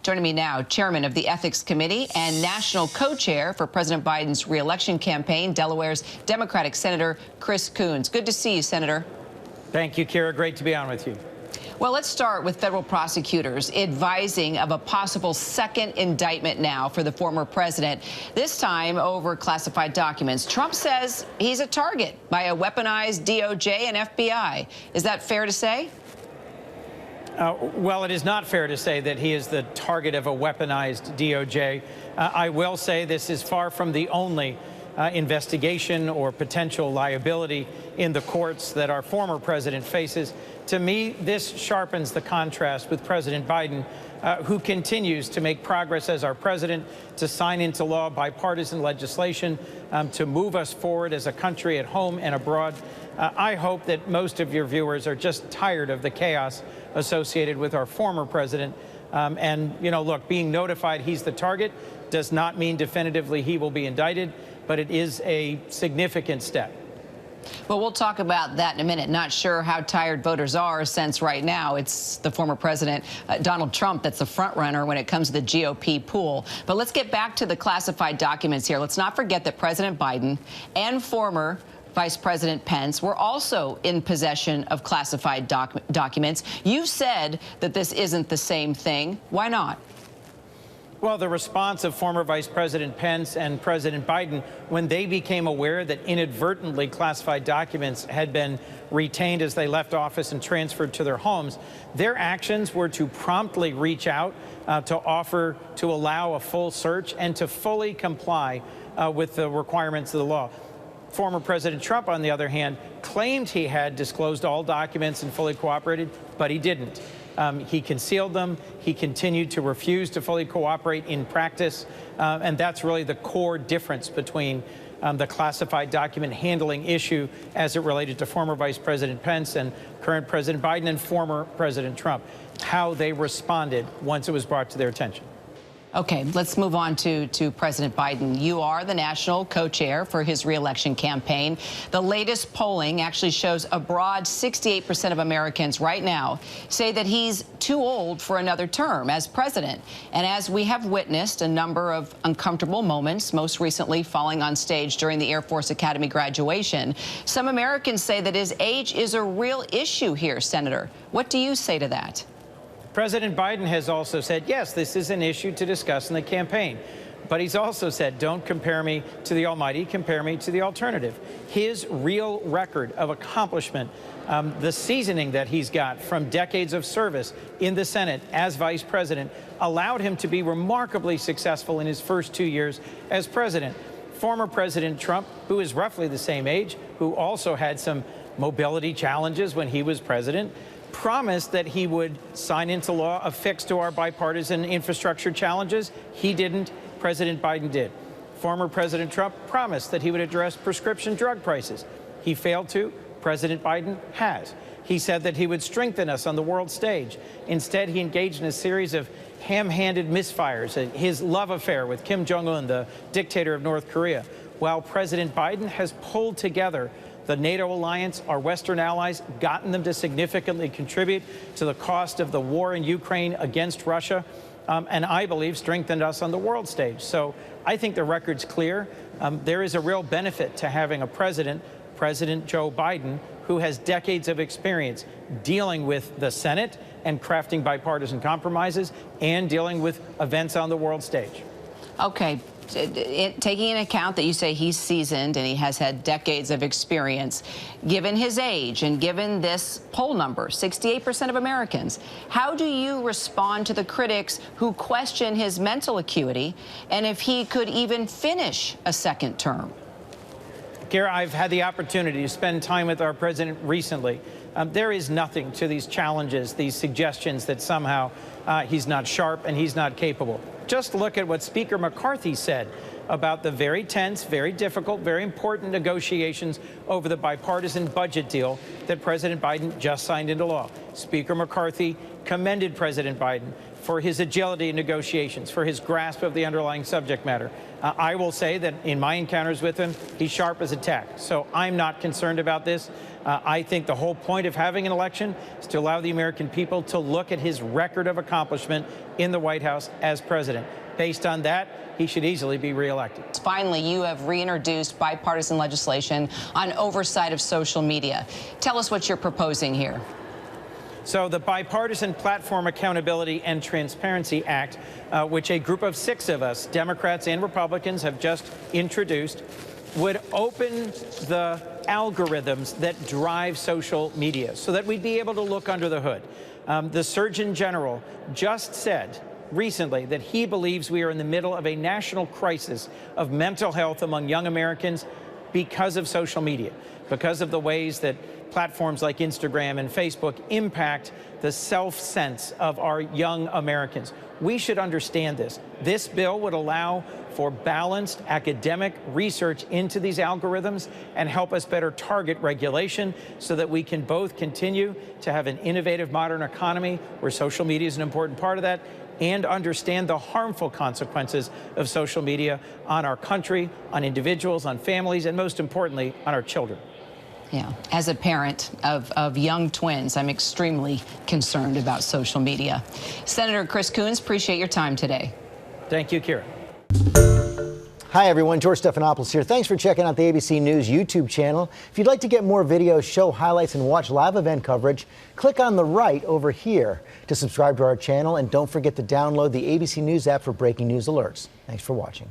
Joining me now, chairman of the Ethics Committee and national co-chair for President Biden's re-election campaign, Delaware's Democratic Senator Chris Coons. Good to see you, Senator. Thank you, Kara. Great to be on with you. Well, let's start with federal prosecutors advising of a possible second indictment now for the former president, this time over classified documents. Trump says he's a target by a weaponized DOJ and FBI. Is that fair to say? Well, it is not fair to say that he is the target of a weaponized DOJ. I will say this is far from the only investigation or potential liability in the courts that our former president faces. To me, this sharpens the contrast with President Biden, who continues to make progress as our president, to sign into law bipartisan legislation, to move us forward as a country at home and abroad. I hope that most of your viewers are just tired of the chaos associated with our former president. And, you know, look, being notified he's the target does not mean definitively he will be indicted, but it is a significant step. Well, we'll talk about that in a minute. Not sure how tired voters are, since right now it's the former president, Donald Trump, that's the front runner when it comes to the GOP pool. But let's get back to the classified documents here. Let's not forget that President Biden and former Vice President Pence were also in possession of classified documents. You said that this isn't the same thing. Why not? Well, the response of former Vice President Pence and President Biden when they became aware that inadvertently classified documents had been retained as they left office and transferred to their homes, their actions were to promptly reach out to offer to allow a full search and to fully comply with the requirements of the law. Former President Trump, on the other hand, claimed he had disclosed all documents and fully cooperated, but he didn't. He concealed them. He continued to refuse to fully cooperate in practice. And that's really the core difference between the classified document handling issue as it related to former Vice President Pence and current President Biden and former President Trump, how they responded once it was brought to their attention. Okay, let's move on to President Biden. You are the national co-chair for his re-election campaign. The latest polling actually shows a broad 68% of Americans right now say that he's too old for another term as president. And as we have witnessed a number of uncomfortable moments, most recently falling on stage during the Air Force Academy graduation, some Americans say that his age is a real issue here, Senator. What do you say to that? President Biden has also said, yes, this is an issue to discuss in the campaign. But he's also said, don't compare me to the almighty, compare me to the alternative. His real record of accomplishment, the seasoning that he's got from decades of service in the Senate as vice president, allowed him to be remarkably successful in his first 2 years as president. Former President Trump, who is roughly the same age, who also had some mobility challenges when he was president, promised that he would sign into law a fix to our bipartisan infrastructure challenges. He didn't. President Biden did. Former President Trump promised that he would address prescription drug prices. He failed to. President Biden has. He said that he would strengthen us on the world stage. Instead, he engaged in a series of ham-handed misfires, his love affair with Kim Jong-un, the dictator of North Korea, while President Biden has pulled together the NATO alliance, our Western allies, gotten them to significantly contribute to the cost of the war in Ukraine against Russia, and I believe strengthened us on the world stage. So I think the record's clear. There is a real benefit to having a president, President Joe Biden, who has decades of experience dealing with the Senate and crafting bipartisan compromises and dealing with events on the world stage. Okay. Taking into account that you say he's seasoned and he has had decades of experience, given his age and given this poll number, 68% of Americans, how do you respond to the critics who question his mental acuity and if he could even finish a second term? Kara, I've had the opportunity to spend time with our president recently. There is nothing to these challenges, these suggestions that somehow he's not sharp and he's not capable. Just look at what Speaker McCarthy said about the very tense, very difficult, very important negotiations over the bipartisan budget deal that President Biden just signed into law. Speaker McCarthy commended President Biden for his agility in negotiations, for his grasp of the underlying subject matter. I will say that in my encounters with him, he's sharp as a tack. So I'm not concerned about this. I think the whole point of having an election is to allow the American people to look at his record of accomplishment in the White House as president. Based on that, he should easily be reelected. Finally, you have reintroduced bipartisan legislation on oversight of social media. Tell us what you're proposing here. So the Bipartisan Platform Accountability and Transparency Act, which a group of 6 of us, Democrats and Republicans, have just introduced, would open the algorithms that drive social media so that we'd be able to look under the hood. The Surgeon General just said recently that he believes we are in the middle of a national crisis of mental health among young Americans because of social media, because of the ways that platforms like Instagram and Facebook impact the self-sense of our young Americans. We should understand this. This bill would allow for balanced academic research into these algorithms and help us better target regulation so that we can both continue to have an innovative modern economy where social media is an important part of that, and understand the harmful consequences of social media on our country, on individuals, on families, and most importantly, on our children. Yeah, as a parent of young twins, I'm extremely concerned about social media. Senator Chris Coons, appreciate your time today. Thank you, Kira. Hi, everyone. George Stephanopoulos here. Thanks for checking out the ABC News YouTube channel. If you'd like to get more videos, show highlights, and watch live event coverage, click on the right over here to subscribe to our channel. And don't forget to download the ABC News app for breaking news alerts. Thanks for watching.